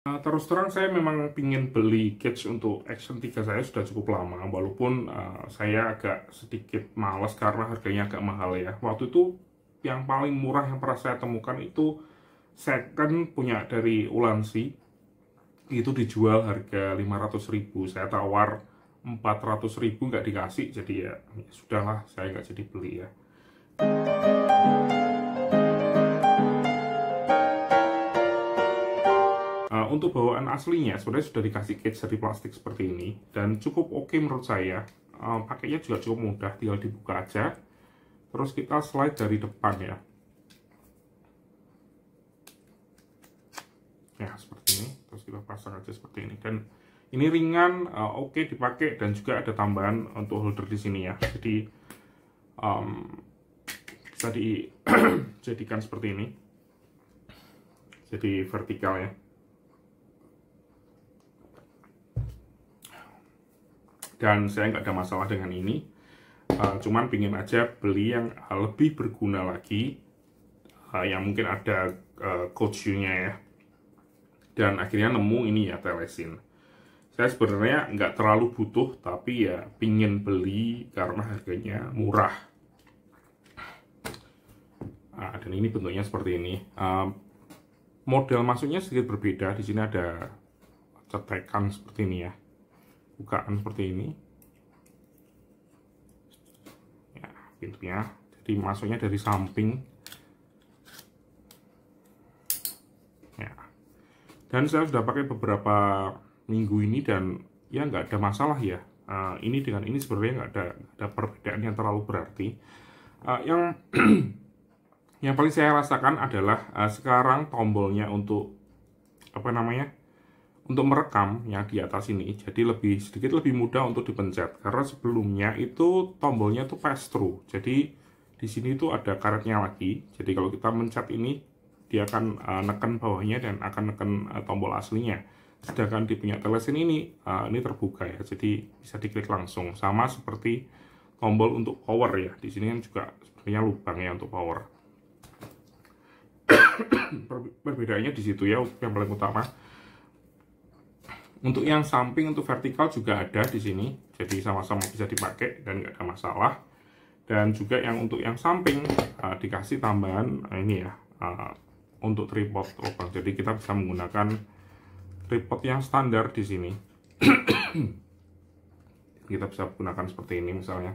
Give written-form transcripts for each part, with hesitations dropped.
Terus terang saya memang ingin beli cage untuk Action 3 saya sudah cukup lama, walaupun saya agak sedikit malas karena harganya agak mahal ya. Waktu itu yang paling murah yang pernah saya temukan itu second punya dari Ulanzi, itu dijual harga 500.000, saya tawar 400.000 nggak dikasih, jadi ya sudahlah, saya nggak jadi beli ya. Untuk bawaan aslinya sebenarnya sudah dikasih cage dari plastik seperti ini dan cukup oke menurut saya. Pakainya juga cukup mudah, tinggal dibuka aja, terus kita slide dari depan ya. Ya seperti ini, terus kita pasang aja seperti ini, dan ini ringan, oke dipakai, dan juga ada tambahan untuk holder di sini ya. Jadi bisa dijadikan seperti ini, jadi vertikal ya. Dan saya nggak ada masalah dengan ini, cuman pingin aja beli yang lebih berguna lagi, yang mungkin ada cold shoe-nya ya. Dan akhirnya nemu ini ya, Telesin. Saya sebenarnya nggak terlalu butuh, tapi ya pingin beli karena harganya murah. Dan ini bentuknya seperti ini. Model masuknya sedikit berbeda. Di sini ada cetekan seperti ini ya, bukaan seperti ini ya pintunya, jadi masuknya dari samping ya. Dan saya sudah pakai beberapa minggu ini dan ya nggak ada masalah ya. Ini dengan ini sebenarnya nggak ada perbedaan yang terlalu berarti. Yang yang paling saya rasakan adalah sekarang tombolnya untuk apa namanya, untuk merekam yang di atas ini jadi sedikit lebih mudah untuk dipencet, karena sebelumnya itu tombolnya tuh pass through. Jadi di sini tuh ada karetnya lagi, jadi kalau kita mencet ini dia akan neken bawahnya dan akan neken tombol aslinya. Sedangkan di punya Telesin ini terbuka ya, jadi bisa diklik langsung, sama seperti tombol untuk power ya. Di sini kan juga sebenarnya lubang ya untuk power. Perbedaannya di situ ya, yang paling utama. Untuk yang samping, untuk vertikal juga ada di sini, jadi sama-sama bisa dipakai dan nggak ada masalah. Dan juga yang untuk yang samping dikasih tambahan ini ya, untuk tripod lubang. Jadi kita bisa menggunakan tripod yang standar di sini. Kita bisa gunakan seperti ini misalnya,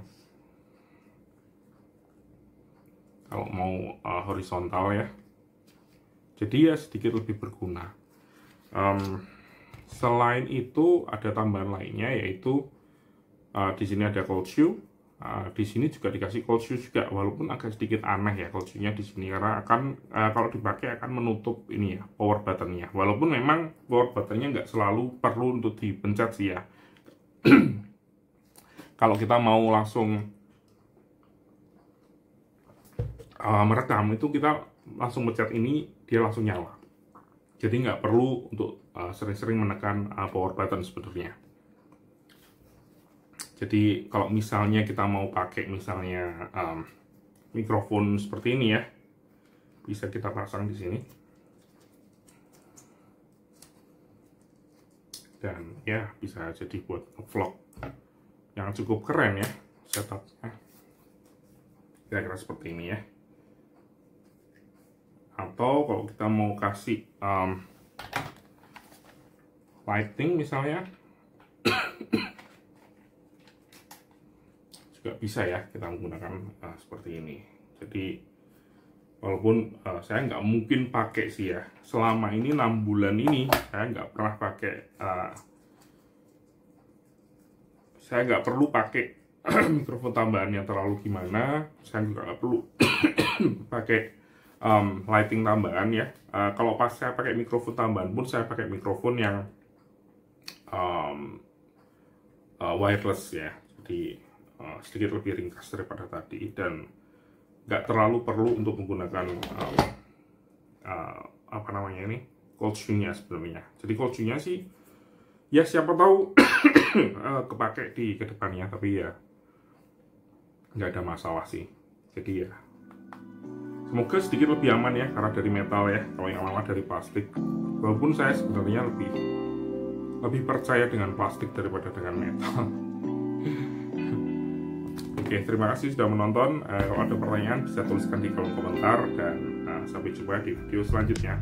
kalau mau horizontal ya. Jadi ya sedikit lebih berguna. Selain itu ada tambahan lainnya, yaitu di sini ada cold shoe. Di sini juga dikasih cold shoe juga, walaupun agak sedikit aneh ya cold shoe-nya di sini, karena akan kalau dipakai akan menutup ini ya, power button-nya. Walaupun memang power button-nya nggak selalu perlu untuk dipencet sih ya. Kalau kita mau langsung merekam itu kita langsung pencet ini, dia langsung nyala. Jadi nggak perlu untuk sering-sering menekan power button sebenarnya. Jadi kalau misalnya kita mau pakai misalnya mikrofon seperti ini ya, bisa kita pasang di sini. Dan ya bisa jadi buat vlog yang cukup keren ya setupnya. Kira-kira seperti ini ya. Atau kalau kita mau kasih lighting misalnya, juga bisa ya kita menggunakan seperti ini. Jadi walaupun saya nggak mungkin pakai sih ya, selama ini 6 bulan ini saya nggak pernah pakai, saya nggak perlu pakai mikrofon tambahan yang terlalu gimana. Saya juga nggak perlu pakai lighting tambahan ya. Kalau pas saya pakai mikrofon tambahan pun saya pakai mikrofon yang wireless ya, jadi sedikit lebih ringkas daripada tadi, dan nggak terlalu perlu untuk menggunakan apa namanya ini, cold shoe-nya sebenarnya. Jadi cold shoe-nya sih ya siapa tahu kepake di kedepannya, tapi ya nggak ada masalah sih. Jadi ya Semoga sedikit lebih aman ya, karena dari metal ya, kalau yang lama dari plastik. Walaupun saya sebenarnya lebih percaya dengan plastik daripada dengan metal. Oke, terima kasih sudah menonton. Kalau ada pertanyaan bisa tuliskan di kolom komentar, dan sampai jumpa di video selanjutnya.